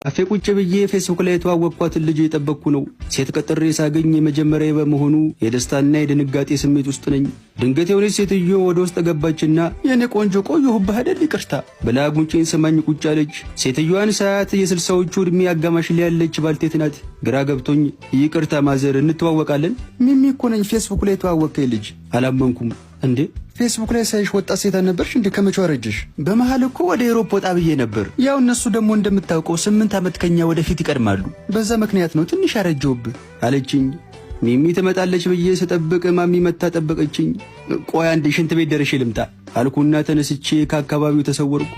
አፌ ቁጭ ብዬ ፌስቡክ ላይ የተዋወቅኳት ልጅ እየጠበቅኩ ነው። ሴት ቀጥሬ ሳገኝ የመጀመሪያ በመሆኑ የደስታና የድንጋጤ ስሜት ውስጥ ነኝ። ድንገት የሆነች ሴትዮ ወደ ውስጥ ገባችና የኔ ቆንጆ ቆየሁብህ አይደል ይቅርታ ብላ ጉንጬን ስማኝ ቁጭ አለች። ሴትዮዋን ሳያት የ60ዎቹ ዕድሜ አጋማሽ ላይ ያለች ባልቴት ናት። ግራ ገብቶኝ ይቅርታ ማዘር እንተዋወቃለን? ሚሚ እኮ ነኝ ፌስቡክ ላይ የተዋወቅከኝ ልጅ። አላመንኩም። እንዴ ፌስቡክ ላይ ሳይሽ ወጣት ሴት ነበርሽ እንዴ? ከመቼው አረጀሽ? በመሃል እኮ ወደ ኤሮፕ ወጣ ብዬ ነበር። ያው እነሱ ደግሞ እንደምታውቀው 8 ዓመት ከኛ ወደፊት ይቀድማሉ። በዛ ምክንያት ነው ትንሽ ያረጀውብህ አለችኝ። ሚሚ ትመጣለች ብዬ ስጠብቅ ማሚ መታ ጠበቀችኝ። ቆይ አንዴ ሽንት ቤት ደርሼ ልምጣ አልኩና ተነስቼ ከአካባቢው ተሰወርኩ።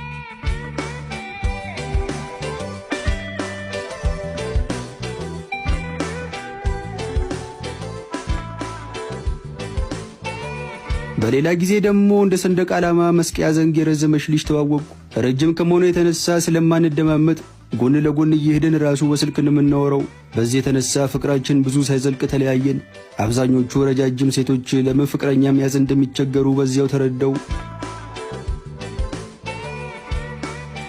በሌላ ጊዜ ደግሞ እንደ ሰንደቅ ዓላማ መስቀያ ዘንግ የረዘመች ልጅ ተዋወቅኩ። ረጅም ከመሆኑ የተነሳ ስለማንደማመጥ ጎን ለጎን እየሄድን ራሱ በስልክ እንደምናወራው። በዚህ የተነሳ ፍቅራችን ብዙ ሳይዘልቅ ተለያየን። አብዛኞቹ ረጃጅም ሴቶች ለምን ፍቅረኛ መያዝ እንደሚቸገሩ በዚያው ተረዳው።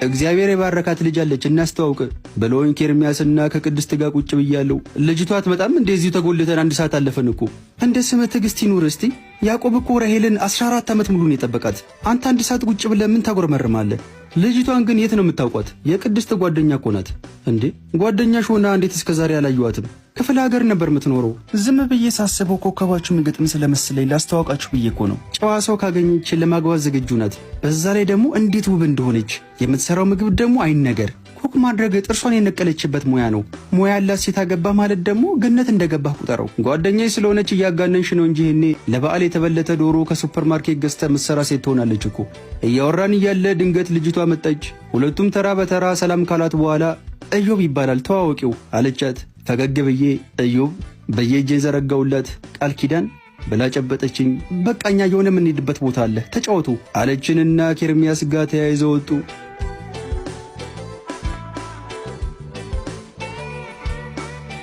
እግዚአብሔር የባረካት ልጅ አለች እናስተዋውቅ ብለውኝ ከኤርሚያስና ከቅድስት ጋር ቁጭ ብያለሁ። ልጅቷ አትመጣም? እንደዚሁ ተጎልተን 1 ሰዓት አለፈን እኮ። እንደ ስመ ትዕግስት ይኑር እስቲ። ያዕቆብ እኮ ራሄልን 14 ዓመት ሙሉ ነው የጠበቃት። አንተ 1 ሰዓት ቁጭ ብለህ ምን ታጎረመርማለህ? ልጅቷን ግን የት ነው የምታውቋት? የቅድስት ጓደኛ እኮ ናት። እንዴ ጓደኛሽ ሆና እንዴት እስከዛሬ አላየኋትም? ክፍለ ሀገር ነበር የምትኖረው። ዝም ብዬ ሳስበው ኮከባችሁ የሚገጥም ስለመሰለኝ ላስተዋውቃችሁ ብዬ እኮ ነው። ጨዋ ሰው ካገኘች ለማግባት ዝግጁ ናት። በዛ ላይ ደግሞ እንዴት ውብ እንደሆነች! የምትሰራው ምግብ ደግሞ አይነገር። ኩክ ማድረግ ጥርሷን የነቀለችበት ሙያ ነው። ሙያ ያላት ሴት አገባ ማለት ደግሞ ገነት እንደገባህ ቁጠረው። ጓደኛዬ ስለሆነች እያጋነንሽ ነው እንጂ እኔ ለበዓል የተበለተ ዶሮ ከሱፐር ማርኬት ገዝታ የምትሰራ ሴት ትሆናለች እኮ። እያወራን እያለ ድንገት ልጅቷ መጣች። ሁለቱም ተራ በተራ ሰላም ካላት በኋላ እዮብ ይባላል ተዋወቂው አለቻት። ፈገግ ብዬ እዮብ በየእጄን ዘረጋውላት። ቃል ኪዳን ብላ ጨበጠችኝ። በቃኛ የሆነ የምንሄድበት ቦታ አለ ተጫወቱ አለችንና ከኤርሚያስ ጋር ተያይዘው ወጡ።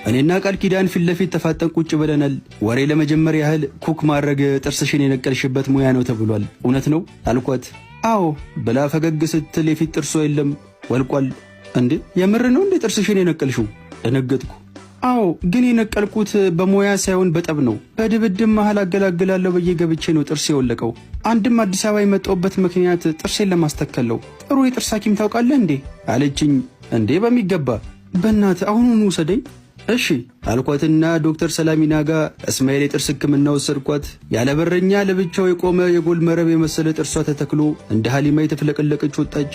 እኔና ቃል ኪዳን ፊት ለፊት ተፋጠን ቁጭ ብለናል። ወሬ ለመጀመር ያህል ኩክ ማድረግ ጥርስሽን የነቀልሽበት ሙያ ነው ተብሏል። እውነት ነው አልኳት። አዎ ብላ ፈገግ ስትል የፊት ጥርሶ የለም ወልቋል። እንዴ የምር ነው እንዴ ጥርስሽን የነቀልሽው? ደነገጥኩ። አዎ ግን የነቀልኩት በሙያ ሳይሆን በጠብ ነው። በድብድብ መሃል አገላግላለሁ ብዬ ገብቼ ነው ጥርሴ የወለቀው። አንድም አዲስ አበባ የመጣሁበት ምክንያት ጥርሴን ለማስተከል ነው። ጥሩ የጥርስ ሐኪም ታውቃለህ እንዴ አለችኝ። እንዴ በሚገባ በእናት አሁኑኑ ውሰደኝ። እሺ አልኳትና ዶክተር ሰላሚና ጋር እስማኤል የጥርስ ሕክምና ወሰድኳት። ያለ በረኛ ለብቻው የቆመ የጎል መረብ የመሰለ ጥርሷ ተተክሎ እንደ ሀሊማ የተፍለቀለቀች ወጣች።